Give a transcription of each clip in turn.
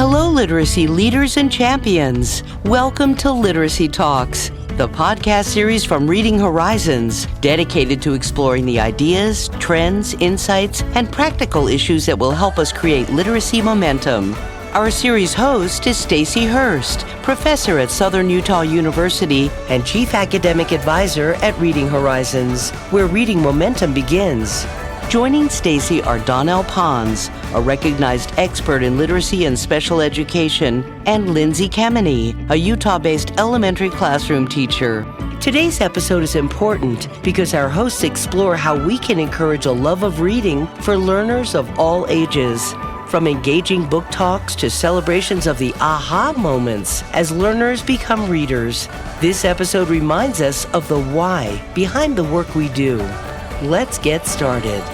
Hello, literacy leaders and champions. Welcome to Literacy Talks, the podcast series from Reading Horizons, dedicated to exploring the ideas, trends, insights, and practical issues that will help us create literacy momentum. Our series host is Stacy Hurst, professor at Southern Utah University and chief academic advisor at Reading Horizons, where reading momentum begins. Joining Stacy are Donnell Pons, a recognized expert in literacy and special education, and Lindsay Kemeny, a Utah-based elementary classroom teacher. Today's episode is important because our hosts explore how we can encourage a love of reading for learners of all ages. From engaging book talks to celebrations of the aha moments as learners become readers, this episode reminds us of the why behind the work we do. Let's get started.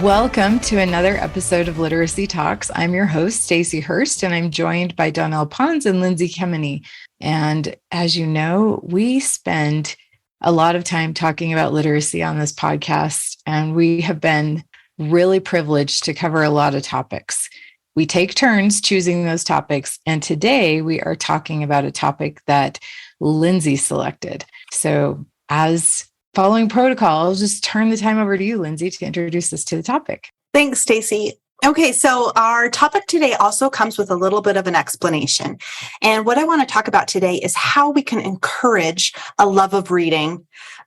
Welcome to another episode of Literacy Talks. I'm your host, Stacy Hurst, and I'm joined by Donnell Pons and Lindsay Kemeny. And as you know, we spend a lot of time talking about literacy on this podcast, and we have been really privileged to cover a lot of topics. We take turns choosing those topics, and today we are talking about a topic that Lindsay selected. So as following protocol, I'll just turn the time over to you, Lindsay, to introduce us to the topic. Thanks, Stacy. Okay, so our topic today also comes with a little bit of an explanation. And what I want to talk about today is how we can encourage a love of reading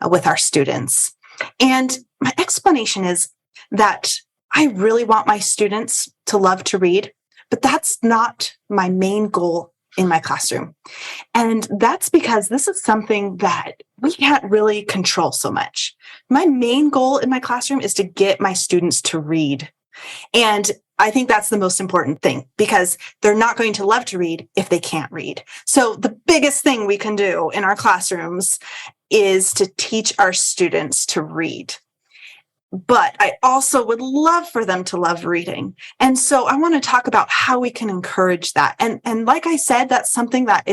with our students. And my explanation is that I really want my students to love to read, but that's not my main goal in my classroom. And that's because this is something that we can't really control so much. My main goal in my classroom is to get my students to read. And I think that's the most important thing because they're not going to love to read if they can't read. So the biggest thing we can do in our classrooms is to teach our students to read. But I also would love for them to love reading. And so I want to talk about how we can encourage that. And like I said, that's something that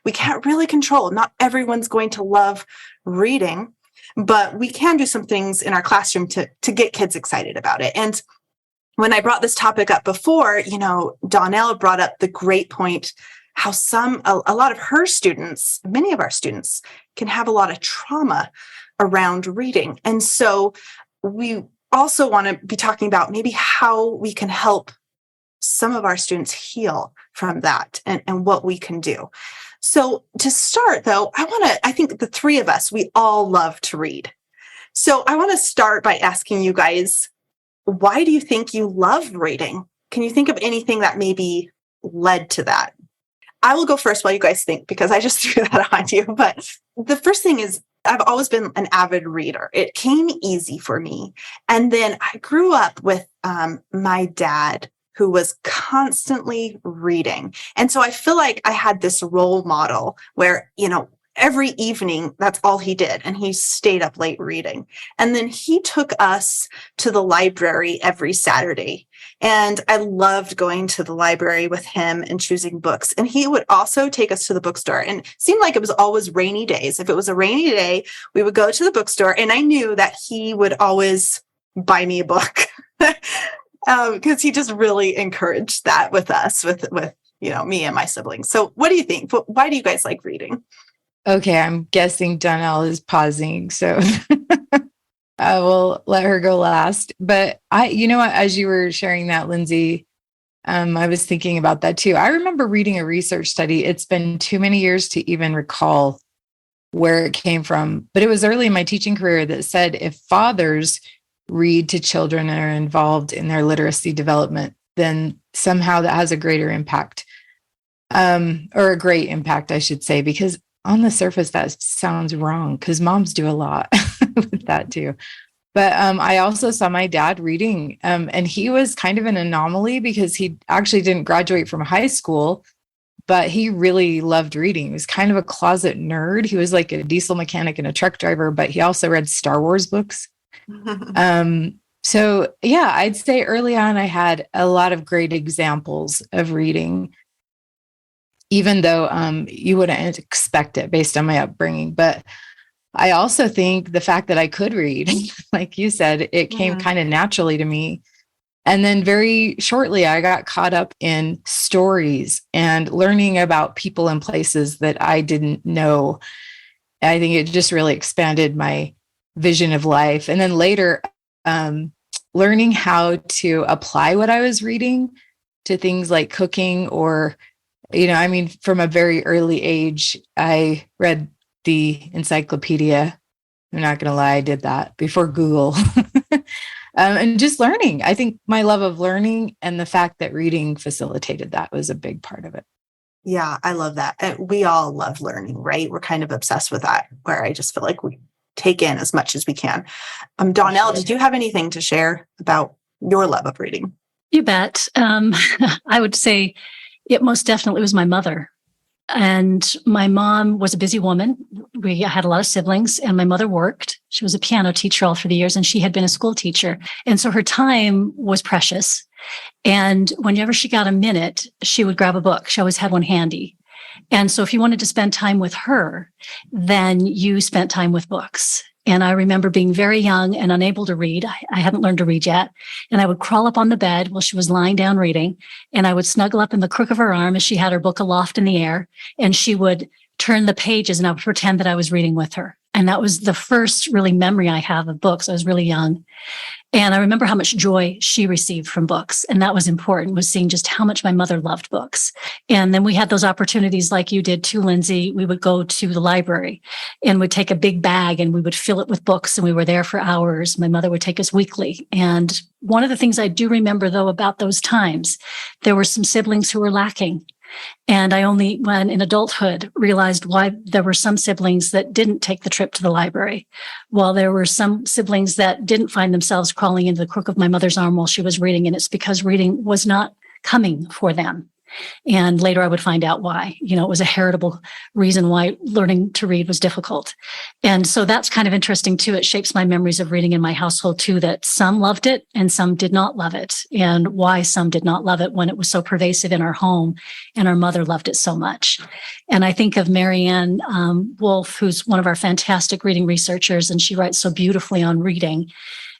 we can't really control. Not everyone's going to love reading, but we can do some things in our classroom to get kids excited about it. And when I brought this topic up before, Donnell brought up the great point, how a lot of her students, many of our students, can have a lot of trauma around reading. And so we also want to be talking about maybe how we can help some of our students heal from that and what we can do. So to start, though, I think the three of us, we all love to read. So I want to start by asking you guys, why do you think you love reading? Can you think of anything that maybe led to that? I will go first while you guys think, because I just threw that on you. But the first thing is, I've always been an avid reader. It came easy for me. And then I grew up with my dad, who was constantly reading. And so I feel like I had this role model where, every evening, that's all he did. And he stayed up late reading. And then he took us to the library every Saturday. And I loved going to the library with him and choosing books. And he would also take us to the bookstore. And it seemed like it was always rainy days. If it was a rainy day, we would go to the bookstore. And I knew that he would always buy me a book because he just really encouraged that with us, with me and my siblings. So what do you think? Why do you guys like reading? Okay, I'm guessing Donnell is pausing, so I will let her go last. But as you were sharing that, Lindsay, I was thinking about that too. I remember reading a research study. It's been too many years to even recall where it came from, but it was early in my teaching career that said if fathers read to children and are involved in their literacy development, then somehow that has a greater impact, or a great impact, I should say, because on the surface, that sounds wrong because moms do a lot with that too. But I also saw my dad reading, and he was kind of an anomaly because he actually didn't graduate from high school, but he really loved reading. He was kind of a closet nerd. He was like a diesel mechanic and a truck driver, but he also read Star Wars books. So yeah, I'd say early on, I had a lot of great examples of reading, even though you wouldn't expect it based on my upbringing. But I also think the fact that I could read, like you said, it came kind of naturally to me And then very shortly, I got caught up in stories and learning about people and places that I didn't know. I think it just really expanded my vision of life. And then later, learning how to apply what I was reading to things like cooking or, from a very early age, I read the encyclopedia. I'm not going to lie, I did that before Google. And just learning. I think my love of learning and the fact that reading facilitated that was a big part of it. Yeah, I love that. And we all love learning, right? We're kind of obsessed with that, where I just feel like we take in as much as we can. Donnell, did you have anything to share about your love of reading? You bet. I would say it most definitely was my mother. And my mom was a busy woman. We had a lot of siblings, and my mother worked. She was a piano teacher all through the years, and she had been a school teacher. And so her time was precious. And whenever she got a minute, she would grab a book. She always had one handy. And so if you wanted to spend time with her, then you spent time with books. And I remember being very young and unable to read. I hadn't learned to read yet. And I would crawl up on the bed while she was lying down reading. And I would snuggle up in the crook of her arm as she had her book aloft in the air. And she would turn the pages and I would pretend that I was reading with her. And that was the first really memory I have of books. I was really young. And I remember how much joy she received from books. And that was important, was seeing just how much my mother loved books. And then we had those opportunities like you did too, Lindsay. We would go to the library and would take a big bag and we would fill it with books and we were there for hours. My mother would take us weekly. And one of the things I do remember, though, about those times, there were some siblings who were lacking. And I only, when in adulthood, realized why there were some siblings that didn't take the trip to the library, while there were some siblings that didn't find themselves crawling into the crook of my mother's arm while she was reading. And it's because reading was not coming for them. And later I would find out why. It was a heritable reason why learning to read was difficult. And so that's kind of interesting too. It shapes my memories of reading in my household too, that some loved it and some did not love it, and why some did not love it when it was so pervasive in our home and our mother loved it so much. And I think of Marianne Wolf, who's one of our fantastic reading researchers, and she writes so beautifully on reading.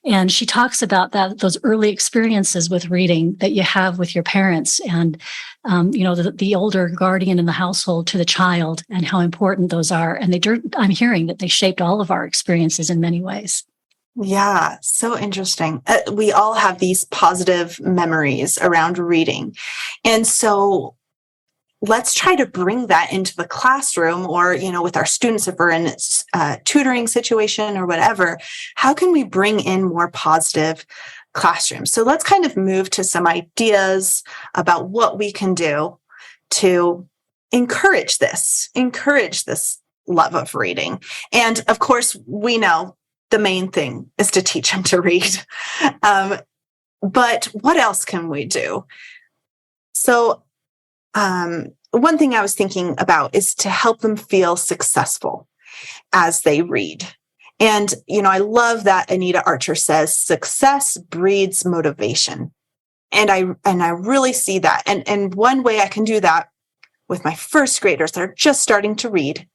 And she talks about those early experiences with reading that you have with your parents and, the older guardian in the household to the child and how important those are. And I'm hearing that they shaped all of our experiences in many ways. Yeah, so interesting. We all have these positive memories around reading. And so let's try to bring that into the classroom or, with our students, if we're in a tutoring situation or whatever. How can we bring in more positive classrooms? So let's kind of move to some ideas about what we can do to encourage this love of reading. And of course, we know the main thing is to teach them to read. But what else can we do? So, one thing I was thinking about is to help them feel successful as they read. And, I love that Anita Archer says, success breeds motivation. And I really see that. And one way I can do that with my first graders that are just starting to read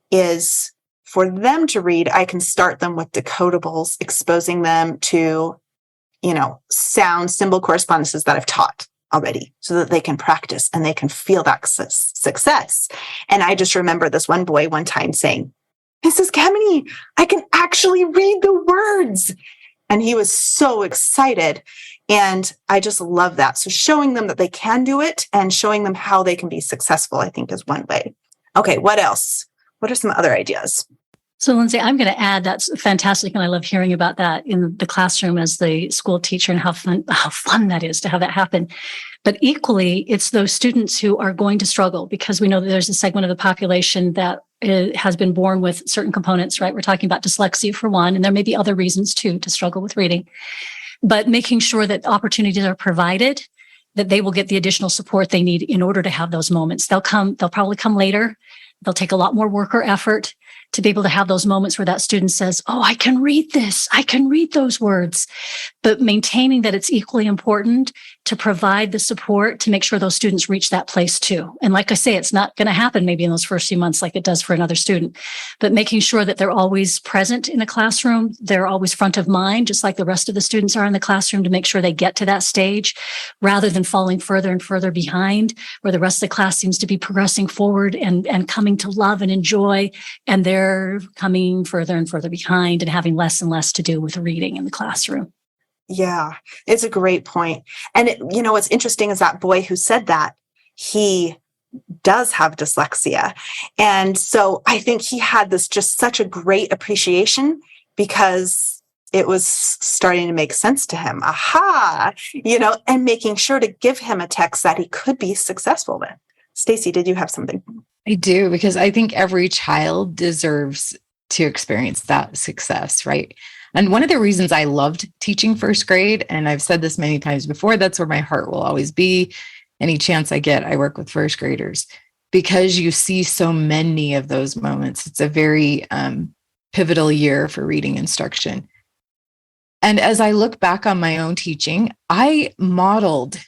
is for them to read, I can start them with decodables, exposing them to, sound symbol correspondences that I've taught already so that they can practice and they can feel that success. And I just remember this one boy one time saying, Mrs. Kemeny, I can actually read the words. And he was so excited. And I just love that. So showing them that they can do it and showing them how they can be successful, I think, is one way. Okay, what else? What are some other ideas? So, Lindsay, I'm going to add that's fantastic, and I love hearing about that in the classroom as the school teacher and how fun that is to have that happen. But equally, it's those students who are going to struggle because we know that there's a segment of the population that has been born with certain components, right? We're talking about dyslexia for one, and there may be other reasons too to struggle with reading. But making sure that opportunities are provided, that they will get the additional support they need in order to have those moments. They'll probably come later. They'll take a lot more work or effort to be able to have those moments where that student says, oh, I can read this. I can read those words. But maintaining that it's equally important to provide the support to make sure those students reach that place too. And like I say, it's not going to happen maybe in those first few months like it does for another student, but making sure that they're always present in a classroom, they're always front of mind, just like the rest of the students are in the classroom, to make sure they get to that stage rather than falling further and further behind, where the rest of the class seems to be progressing forward and coming to love and enjoy, and they're coming further and further behind and having less and less to do with reading in the classroom. Yeah, it's a great point. And what's interesting is that boy who said that, he does have dyslexia. And so I think he had this just such a great appreciation because it was starting to make sense to him. Aha, and making sure to give him a text that he could be successful with. Stacy, did you have something? I do, because I think every child deserves to experience that success, right? And one of the reasons I loved teaching first grade, and I've said this many times before, that's where my heart will always be. Any chance I get, I work with first graders, because you see so many of those moments. It's a very pivotal year for reading instruction. And as I look back on my own teaching, I modeled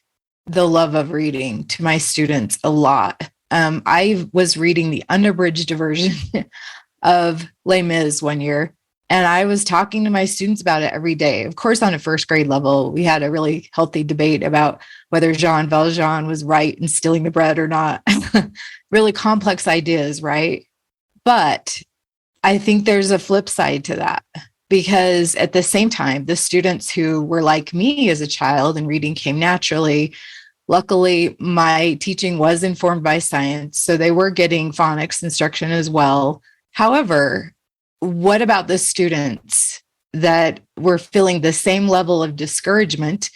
the love of reading to my students a lot. I was reading the unabridged version of Les Mis one year, and I was talking to my students about it every day. Of course, on a first grade level, we had a really healthy debate about whether Jean Valjean was right in stealing the bread or not. Really complex ideas, right? But I think there's a flip side to that, because at the same time, the students who were like me as a child and reading came naturally, luckily, my teaching was informed by science, so they were getting phonics instruction as well. However, what about the students that were feeling the same level of discouragement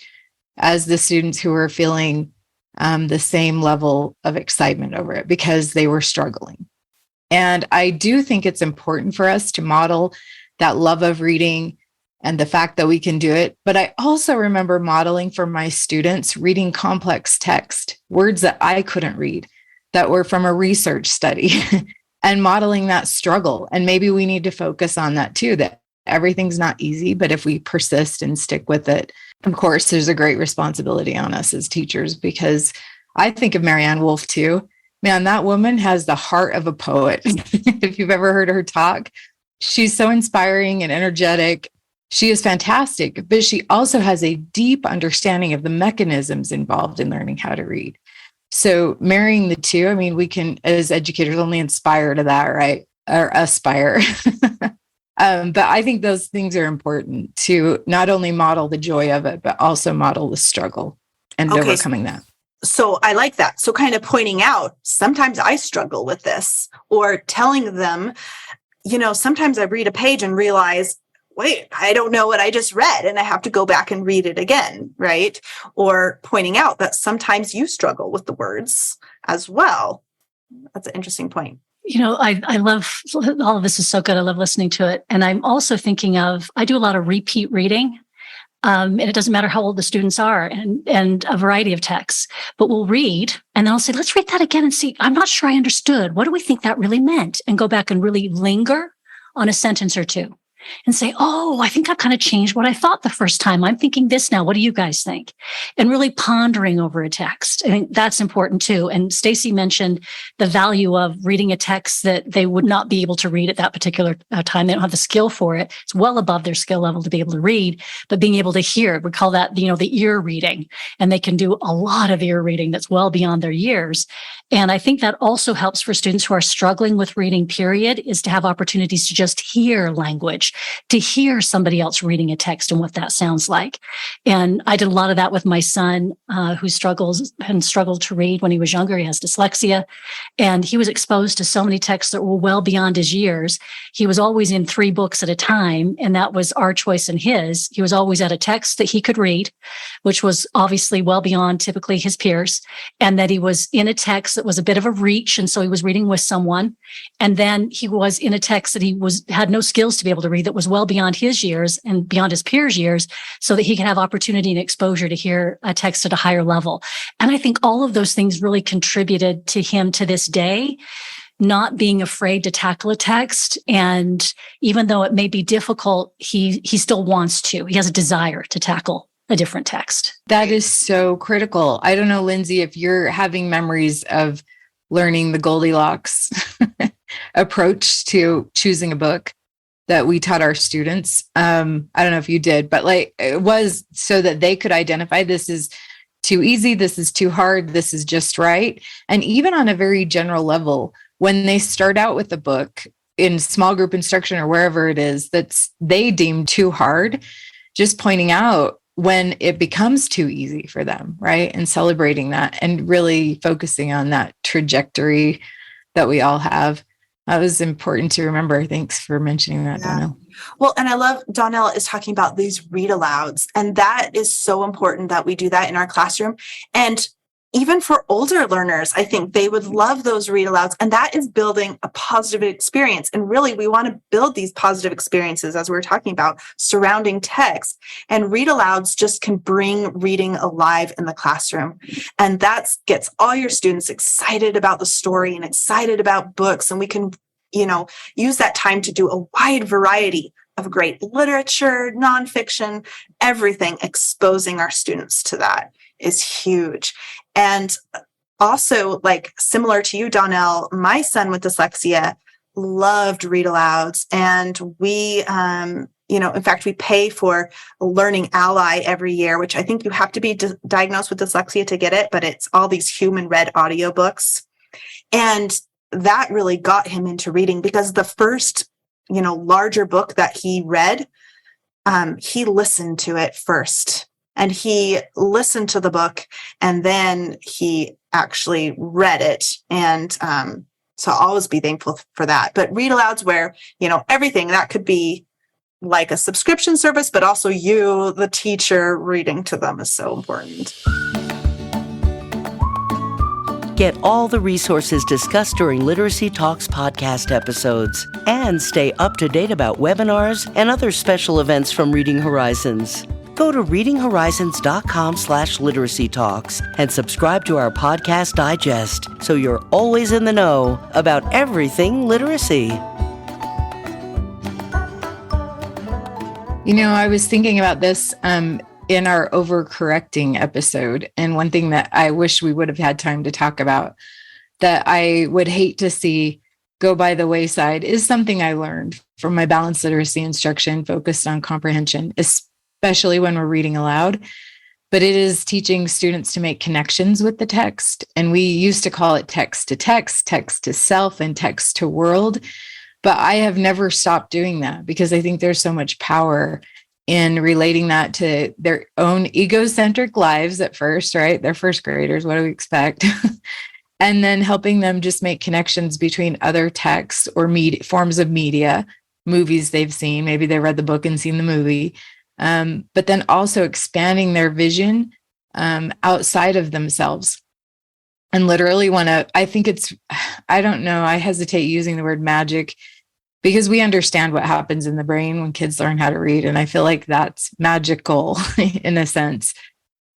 as the students who were feeling the same level of excitement over it because they were struggling? And I do think it's important for us to model that love of reading and the fact that we can do it. But I also remember modeling for my students reading complex text, words that I couldn't read, that were from a research study, and modeling that struggle. And maybe we need to focus on that too, that everything's not easy, but if we persist and stick with it, of course, there's a great responsibility on us as teachers, because I think of Marianne Wolf too. Man, that woman has the heart of a poet. If you've ever heard her talk, she's so inspiring and energetic. She is fantastic, but she also has a deep understanding of the mechanisms involved in learning how to read. So marrying the two, I mean, we can, as educators, only inspire to that, right? Or aspire. But I think those things are important to not only model the joy of it, but also model the struggle and overcoming that. So I like that. So kind of pointing out, sometimes I struggle with this, or telling them, sometimes I read a page and realize, wait, I don't know what I just read, and I have to go back and read it again, right? Or pointing out that sometimes you struggle with the words as well. That's an interesting point. I love, all of this is so good. I love listening to it. And I'm also thinking of, I do a lot of repeat reading. And it doesn't matter how old the students are, and a variety of texts, but we'll read and then I'll say, let's read that again and see, I'm not sure I understood. What do we think that really meant? And go back and really linger on a sentence or two and say, oh, I think I've kind of changed what I thought the first time. I'm thinking this now. What do you guys think? And really pondering over a text. I think that's important too. And Stacy mentioned the value of reading a text that they would not be able to read at that particular time. They don't have the skill for it. It's well above their skill level to be able to read, but being able to hear, we call that, the ear reading. And they can do a lot of ear reading that's well beyond their years. And I think that also helps for students who are struggling with reading, period, is to have opportunities to just hear language, to hear somebody else reading a text and what that sounds like. And I did a lot of that with my son, who struggled to read when he was younger. He has dyslexia, and he was exposed to so many texts that were well beyond his years. He was always in 3 books at a time, and that was our choice and his. He was always at a text that he could read, which was obviously well beyond typically his peers, and that he was in a text that was a bit of a reach, and so he was reading with someone. And then he was in a text that he had no skills to be able to read, that was well beyond his years and beyond his peers' years, so that he could have opportunity and exposure to hear a text at a higher level. And I think all of those things really contributed to him to this day not being afraid to tackle a text. And even though it may be difficult, he still wants to. He has a desire to tackle a different text. That is so critical. I don't know, Lindsay, if you're having memories of learning the Goldilocks approach to choosing a book that we taught our students. I don't know if you did, but like it was so that they could identify this is too easy, this is too hard, this is just right. And even on a very general level, when they start out with a book in small group instruction or wherever it is that's they deem too hard, just pointing out when it becomes too easy for them, right? And celebrating that and really focusing on that trajectory that we all have. That was important to remember. Thanks for mentioning that, Donnell. Well, and I love Donnell is talking about these read alouds, and that is so important that we do that in our classroom. And even for older learners, I think they would love those read alouds, and that is building a positive experience. And really, we want to build these positive experiences, as we were talking about, surrounding text. And read alouds just can bring reading alive in the classroom. And that gets all your students excited about the story and excited about books. And we can, use that time to do a wide variety of great literature, nonfiction, everything. Exposing our students to that is huge. And also, like similar to you, Donnell, my son with dyslexia loved read alouds. And we, in fact, we pay for Learning Ally every year, which I think you have to be diagnosed with dyslexia to get it, but it's all these human read audiobooks. And that really got him into reading because the first, larger book that he read, he listened to it first. And he listened to the book and then he actually read it. And so I'll always be thankful for that. But read alouds where, everything that could be like a subscription service, but also you, the teacher, reading to them is so important. Get all the resources discussed during Literacy Talks podcast episodes and stay up to date about webinars and other special events from Reading Horizons. Go to readinghorizons.com/literacy talks and subscribe to our podcast digest so you're always in the know about everything literacy. I was thinking about this in our overcorrecting episode. And one thing that I wish we would have had time to talk about that I would hate to see go by the wayside is something I learned from my balanced literacy instruction focused on comprehension, especially when we're reading aloud. But it is teaching students to make connections with the text. And we used to call it text to text, text to self, and text to world. But I have never stopped doing that because I think there's so much power in relating that to their own egocentric lives at first, right? They're first graders. What do we expect? And then helping them just make connections between other texts or forms of media, movies they've seen. Maybe they read the book and seen the movie. But then also expanding their vision outside of themselves. And literally I hesitate using the word magic because we understand what happens in the brain when kids learn how to read. And I feel like that's magical in a sense.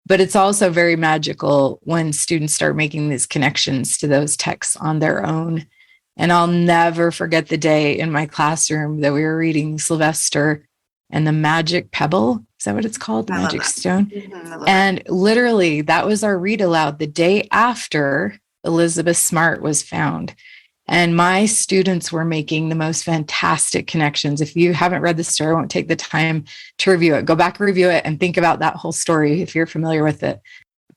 But it's also very magical when students start making these connections to those texts on their own. And I'll never forget the day in my classroom that we were reading Sylvester and the Magic Pebble. Is that what it's called? The Magic Stone. Mm-hmm, and literally, that was our read aloud the day after Elizabeth Smart was found. And my students were making the most fantastic connections. If you haven't read the story, I won't take the time to review it. Go back and review it and think about that whole story if you're familiar with it,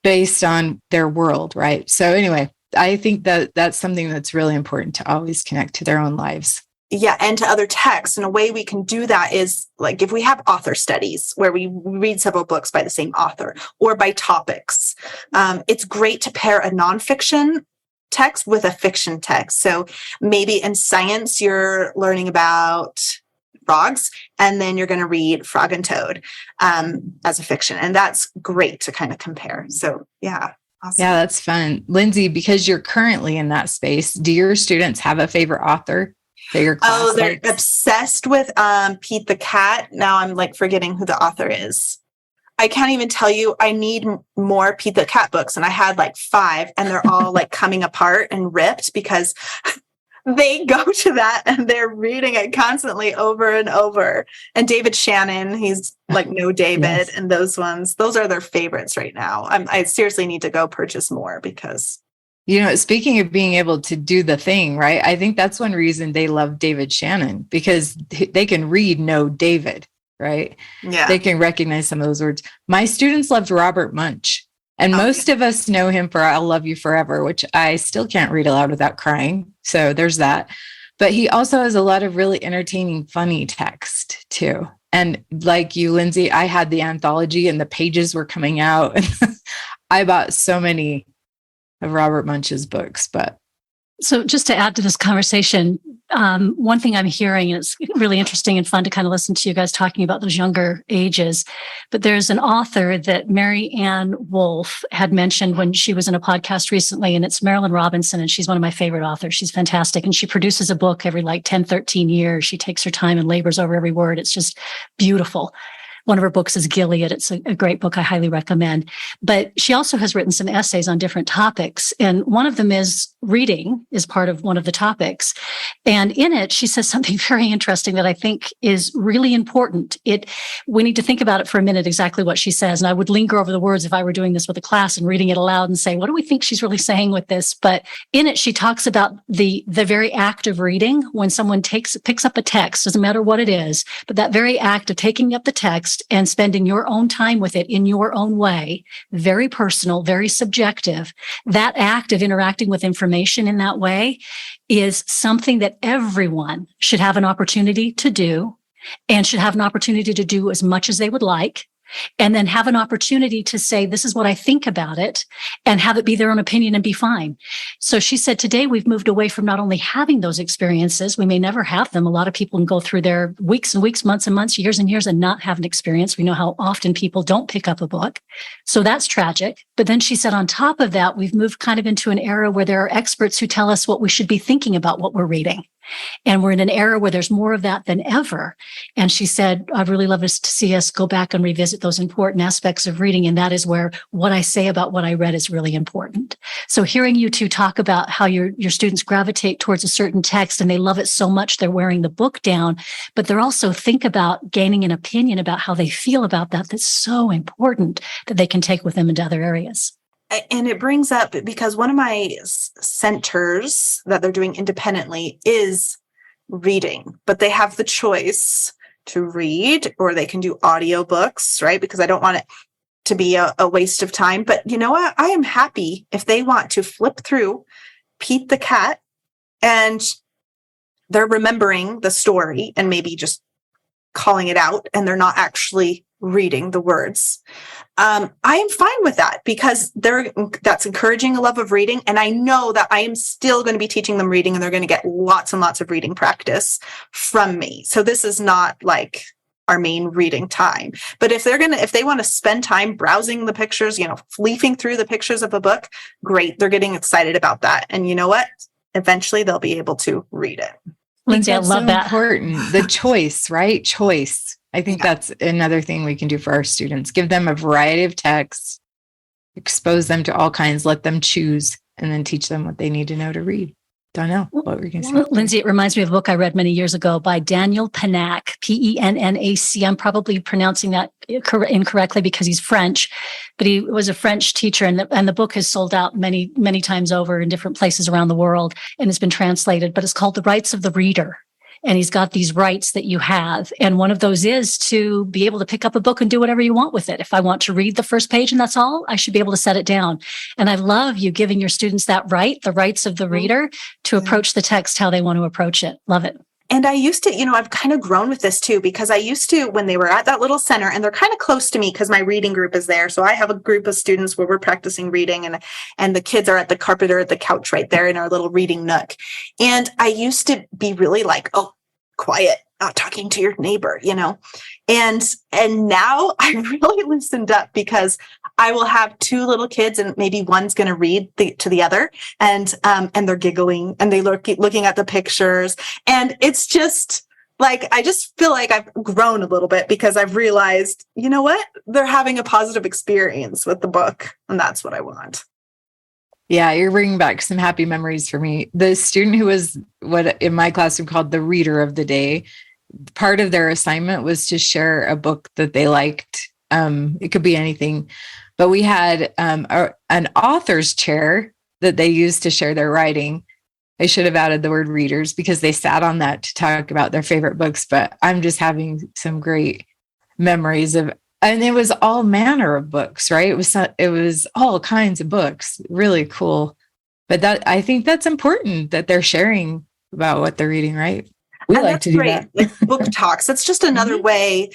based on their world, right? So anyway, I think that that's something that's really important to always connect to their own lives. Yeah, and to other texts. And a way we can do that is like if we have author studies where we read several books by the same author or by topics, it's great to pair a nonfiction text with a fiction text. So maybe in science, you're learning about frogs, and then you're going to read Frog and Toad as a fiction. And that's great to kind of compare. So yeah. Awesome. Yeah, that's fun. Lindsay, because you're currently in that space, do your students have a favorite author? They're obsessed with Pete the Cat. Now I'm like forgetting who the author is. I can't even tell you. I need more Pete the Cat books, and I had like 5, and they're all like coming apart and ripped because they go to that and they're reading it constantly over and over. And David Shannon, he's like No David, Yes. and those ones, those are their favorites right now. I seriously need to go purchase more because. Speaking of being able to do the thing, right? I think that's one reason they love David Shannon, because they can read No David, right? Yeah. They can recognize some of those words. My students loved Robert Munch. And most of us know him for I'll Love You Forever, which I still can't read aloud without crying. So there's that. But he also has a lot of really entertaining, funny text too. And like you, Lindsay, I had the anthology and the pages were coming out. I bought so many of Robert Munch's books. But so just to add to this conversation, one thing I'm hearing, and it's really interesting and fun to kind of listen to you guys talking about those younger ages, but there's an author that Mary Ann Wolfe had mentioned when she was in a podcast recently, and it's Marilyn Robinson, and she's one of my favorite authors. She's fantastic, and she produces a book every 10, 13 years. She takes her time and labors over every word. It's just beautiful. One of her books is Gilead. It's a great book. I highly recommend. But she also has written some essays on different topics. And one of them is reading is part of one of the topics. And in it, she says something very interesting that I think is really important. We need to think about it for a minute, exactly what she says. And I would linger over the words if I were doing this with a class and reading it aloud and say, what do we think she's really saying with this? But in it, she talks about the very act of reading when someone picks up a text, doesn't matter what it is, but that very act of taking up the text and spending your own time with it in your own way, very personal, very subjective. That act of interacting with information in that way is something that everyone should have an opportunity to do, and should have an opportunity to do as much as they would like, and then have an opportunity to say, this is what I think about it, and have it be their own opinion and be fine. So she said, today we've moved away from not only having those experiences, we may never have them. A lot of people can go through their weeks and weeks, months and months, years and years and not have an experience. We know how often people don't pick up a book. So that's tragic. But then she said, on top of that, we've moved kind of into an era where there are experts who tell us what we should be thinking about what we're reading. And we're in an era where there's more of that than ever. And she said, I'd really love to see us go back and revisit those important aspects of reading. And that is where what I say about what I read is really important. So hearing you two talk about how your students gravitate towards a certain text and they love it so much they're wearing the book down, but they're also think about gaining an opinion about how they feel about that. That's so important that they can take with them into other areas. And it brings up, because one of my centers that they're doing independently is reading, but they have the choice to read or they can do audiobooks, right? Because I don't want it to be a waste of time. But you know what? I am happy if they want to flip through Pete the Cat and they're remembering the story and maybe just calling it out and they're not actually reading the words. I am fine with that because that's encouraging a love of reading. And I know that I am still going to be teaching them reading and they're going to get lots and lots of reading practice from me. So this is not like our main reading time. But if they want to spend time browsing the pictures, leafing through the pictures of a book, great. They're getting excited about that. And you know what? Eventually they'll be able to read it. Lindsay, I love that. Important. The choice, right? Choice. I think that's another thing we can do for our students. Give them a variety of texts, expose them to all kinds, let them choose, and then teach them what they need to know to read. Donnell, what were you going to say? Lindsay, it reminds me of a book I read many years ago by Daniel Pennac, Pennac. I'm probably pronouncing that incorrectly because he's French, but he was a French teacher, and the book has sold out many, many times over in different places around the world, and it's been translated, but it's called The Rights of the Reader. And he's got these rights that you have. And one of those is to be able to pick up a book and do whatever you want with it. If I want to read the first page and that's all, I should be able to set it down. And I love you giving your students that right, the rights of the reader, to approach the text how they want to approach it. Love it. And I used to, I've kind of grown with this too, because I used to, when they were at that little center, and they're kind of close to me because my reading group is there. So I have a group of students where we're practicing reading, and the kids are at the carpet or at the couch right there in our little reading nook. And I used to be really like, oh, quiet, not talking to your neighbor, and now I really loosened up because I will have two little kids and maybe one's going to read to the other, and they're giggling and they keep looking at the pictures, and it's just like I just feel like I've grown a little bit because I've realized, you know what, they're having a positive experience with the book, and that's what I want. Yeah, you're bringing back some happy memories for me. The student who was what in my classroom called the reader of the day, part of their assignment was to share a book that they liked. It could be anything, but we had an author's chair that they used to share their writing. I should have added the word readers because they sat on that to talk about their favorite books, but I'm just having some great memories of, and it was all manner of books, right? It was all kinds of books, really cool. But I think that's important that they're sharing about what they're reading, right? We and like that's to do great. that. Like book talks. It's just another way,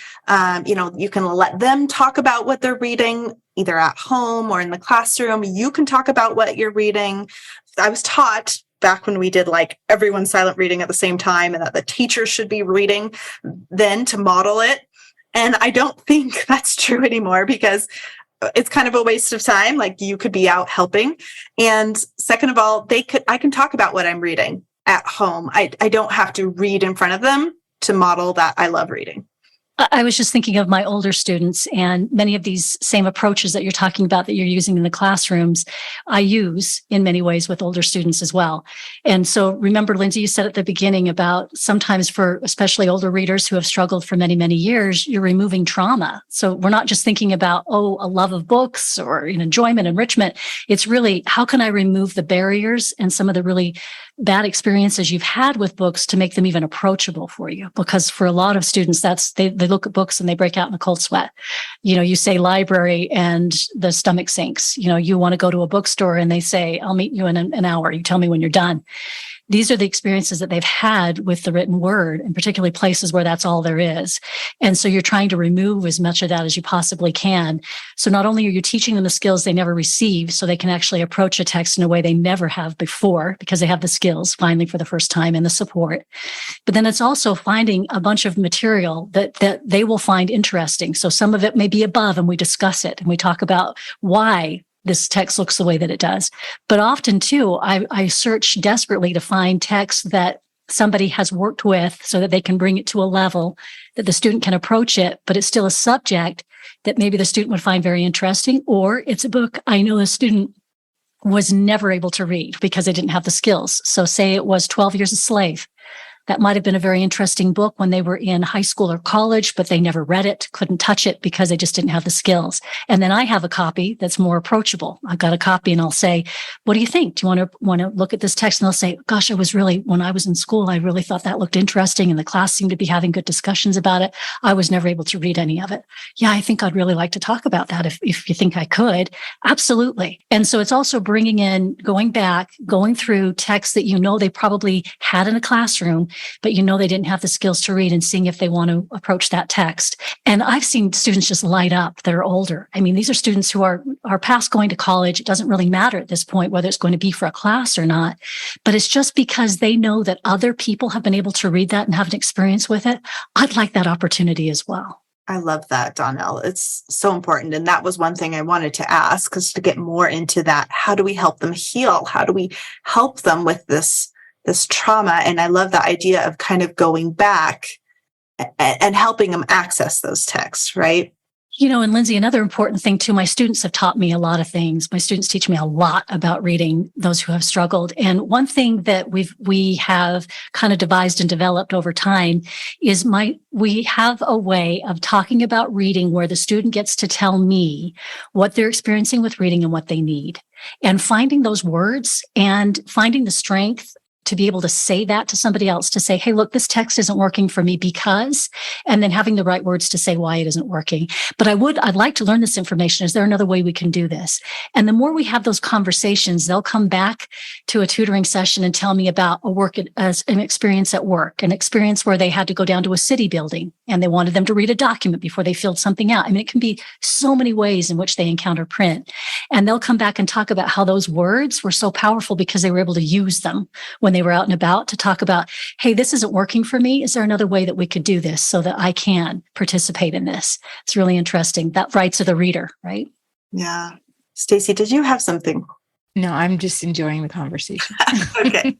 you can let them talk about what they're reading, either at home or in the classroom. You can talk about what you're reading. I was taught back when we did like everyone silent reading at the same time and that the teacher should be reading then to model it. And I don't think that's true anymore because it's kind of a waste of time. Like you could be out helping. And second of all, I can talk about what I'm reading at home. I don't have to read in front of them to model that I love reading. I was just thinking of my older students, and many of these same approaches that you're talking about that you're using in the classrooms, I use in many ways with older students as well. And so remember, Lindsay, you said at the beginning about sometimes for especially older readers who have struggled for many, many years, you're removing trauma. So we're not just thinking about, a love of books or an enjoyment, enrichment. It's really, how can I remove the barriers and some of the really bad experiences you've had with books to make them even approachable for you? Because for a lot of students, they look at books and they break out in a cold sweat. You say library and the stomach sinks. You want to go to a bookstore and they say, I'll meet you in an hour. You tell me when you're done. These are the experiences that they've had with the written word, and particularly places where that's all there is. And so you're trying to remove as much of that as you possibly can. So not only are you teaching them the skills they never received, so they can actually approach a text in a way they never have before, because they have the skills finally for the first time and the support. But then it's also finding a bunch of material that they will find interesting. So some of it may be above, and we discuss it and we talk about why this text looks the way that it does. But often too, I search desperately to find texts that somebody has worked with so that they can bring it to a level that the student can approach it, but it's still a subject that maybe the student would find very interesting, or it's a book I know the student was never able to read because they didn't have the skills. So say it was 12 Years a Slave. That might have been a very interesting book when they were in high school or college, but they never read it, couldn't touch it because they just didn't have the skills. And then I have a copy that's more approachable. I've got a copy and I'll say, what do you think? Do you want to look at this text? And they'll say, gosh, when I was in school, I really thought that looked interesting and the class seemed to be having good discussions about it. I was never able to read any of it. Yeah, I think I'd really like to talk about that if you think I could. Absolutely. And so it's also going back, going through texts that they probably had in a classroom, but they didn't have the skills to read, and seeing if they want to approach that text. And I've seen students just light up that are older. I mean, these are students who are past going to college. It doesn't really matter at this point whether it's going to be for a class or not, but it's just because they know that other people have been able to read that and have an experience with it. I'd like that opportunity as well. I love that, Donnell. It's so important. And that was one thing I wanted to ask, because to get more into that, how do we help them heal? How do we help them with this trauma? And I love the idea of kind of going back and helping them access those texts, right? And Lindsay, another important thing too, my students have taught me a lot of things. My students teach me a lot about reading, those who have struggled. And one thing that we have kind of devised and developed over time is we have a way of talking about reading where the student gets to tell me what they're experiencing with reading and what they need, and finding those words and finding the strength to be able to say that to somebody else, to say, hey, look, this text isn't working for me because, and then having the right words to say why it isn't working. But I'd like to learn this information. Is there another way we can do this? And the more we have those conversations, they'll come back to a tutoring session and tell me about an experience at work, an experience where they had to go down to a city building and they wanted them to read a document before they filled something out. I mean, it can be so many ways in which they encounter print. And they'll come back and talk about how those words were so powerful because they were able to use them when they were out and about to talk about, hey, this isn't working for me. Is there another way that we could do this so that I can participate in this? It's really interesting. That rights of the reader, right? Yeah. Stacy, did you have something? No, I'm just enjoying the conversation. Okay.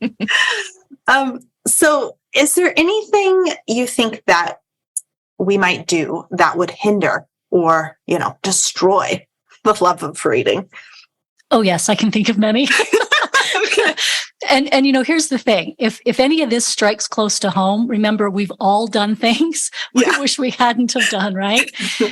So is there anything you think that we might do that would hinder or, destroy the love of reading? Oh, yes, I can think of many. And here's the thing. If any of this strikes close to home, remember, we've all done things we wish we hadn't have done, right?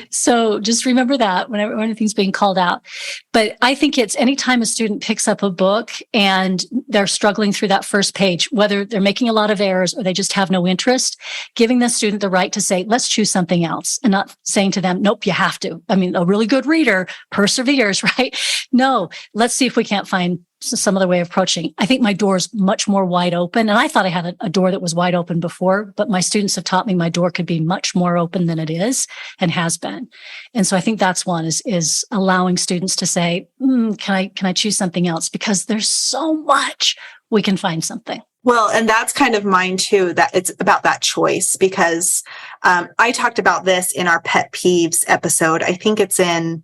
So just remember that when anything's being called out. But I think it's anytime a student picks up a book and they're struggling through that first page, whether they're making a lot of errors or they just have no interest, giving the student the right to say, let's choose something else, and not saying to them, nope, you have to. I mean, a really good reader perseveres, right? No, let's see if we can't find some other way of approaching. I think my door is much more wide open. And I thought I had a door that was wide open before, but my students have taught me my door could be much more open than it is and has been. And so I think that's one is allowing students to say, can I choose something else? Because there's so much we can find something. Well, and that's kind of mine too, that it's about that choice, because I talked about this in our pet peeves episode. I think it's in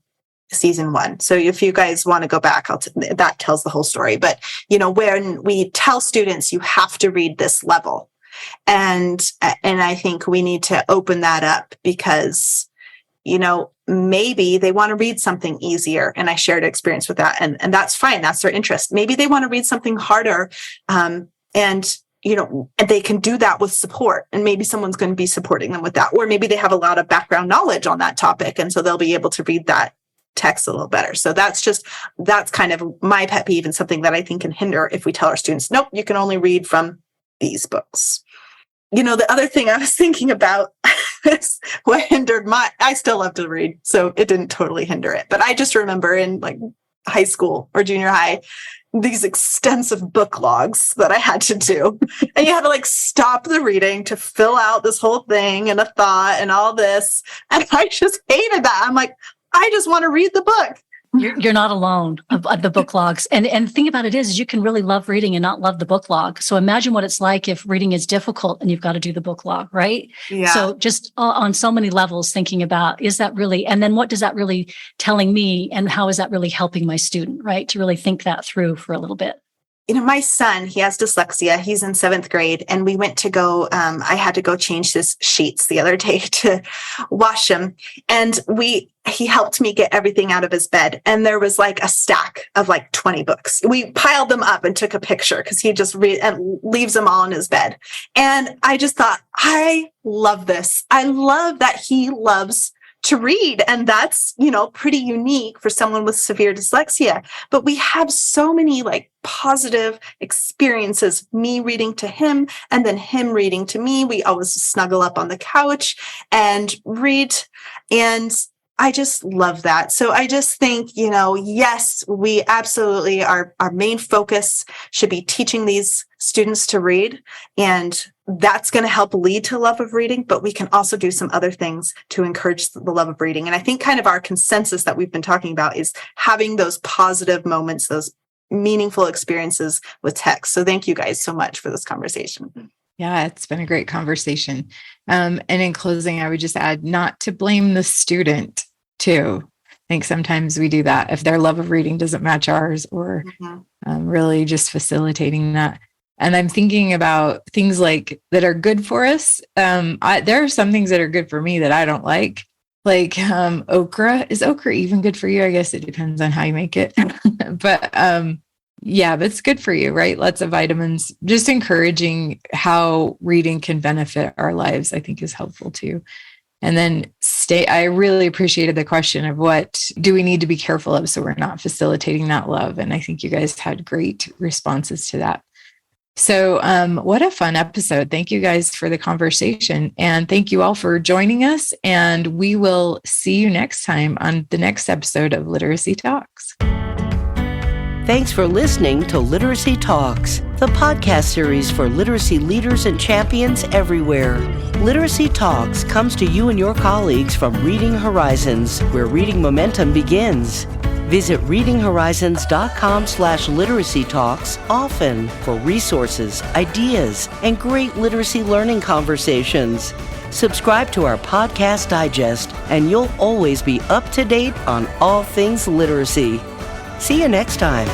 season 1. So if you guys want to go back, that tells the whole story. But, when we tell students you have to read this level, and I think we need to open that up because, maybe they want to read something easier. And I shared experience with that, and that's fine. That's their interest. Maybe they want to read something harder. And they can do that with support, and maybe someone's going to be supporting them with that. Or maybe they have a lot of background knowledge on that topic, and so they'll be able to read that text a little better. So that's kind of my pet peeve, and something that I think can hinder if we tell our students, nope, you can only read from these books. The other thing I was thinking about is what hindered I still love to read, so it didn't totally hinder it. But I just remember in like high school or junior high, these extensive book logs that I had to do. And you had to like stop the reading to fill out this whole thing and a thought and all this. And I just hated that. I'm like, I just want to read the book. You're not alone of the book logs. And the thing about it is you can really love reading and not love the book log. So imagine what it's like if reading is difficult and you've got to do the book log, right? Yeah. So just on so many levels, thinking about, is that really, and then what does that really telling me, and how is that really helping my student, right? To really think that through for a little bit. My son, he has dyslexia. He's in 7th grade, and we went to go, I had to go change his sheets the other day to wash them. And he helped me get everything out of his bed. And there was like a stack of like 20 books. We piled them up and took a picture because he just and leaves them all in his bed. And I just thought, I love this. I love that he loves to read. And that's, pretty unique for someone with severe dyslexia. But we have so many like positive experiences, me reading to him and then him reading to me. We always snuggle up on the couch and read. And I just love that. So I just think, yes, we absolutely, our main focus should be teaching these students to read. And that's going to help lead to love of reading, but we can also do some other things to encourage the love of reading. And I think kind of our consensus that we've been talking about is having those positive moments, those meaningful experiences with text. So thank you guys so much for this conversation. Yeah, it's been a great conversation. And in closing, I would just add not to blame the student too. I think sometimes we do that if their love of reading doesn't match ours, or really just facilitating that. And I'm thinking about things like that are good for us. There are some things that are good for me that I don't like okra. Is okra even good for you? I guess it depends on how you make it. But but it's good for you, right? Lots of vitamins. Just encouraging how reading can benefit our lives, I think, is helpful too. And then I really appreciated the question of what do we need to be careful of so we're not facilitating that love. And I think you guys had great responses to that. So what a fun episode. Thank you guys for the conversation. And thank you all for joining us. And we will see you next time on the next episode of Literacy Talks. Thanks for listening to Literacy Talks, the podcast series for literacy leaders and champions everywhere. Literacy Talks comes to you and your colleagues from Reading Horizons, where reading momentum begins. Visit readinghorizons.com/literacy talks often for resources, ideas, and great literacy learning conversations. Subscribe to our podcast digest, and you'll always be up to date on all things literacy. See you next time.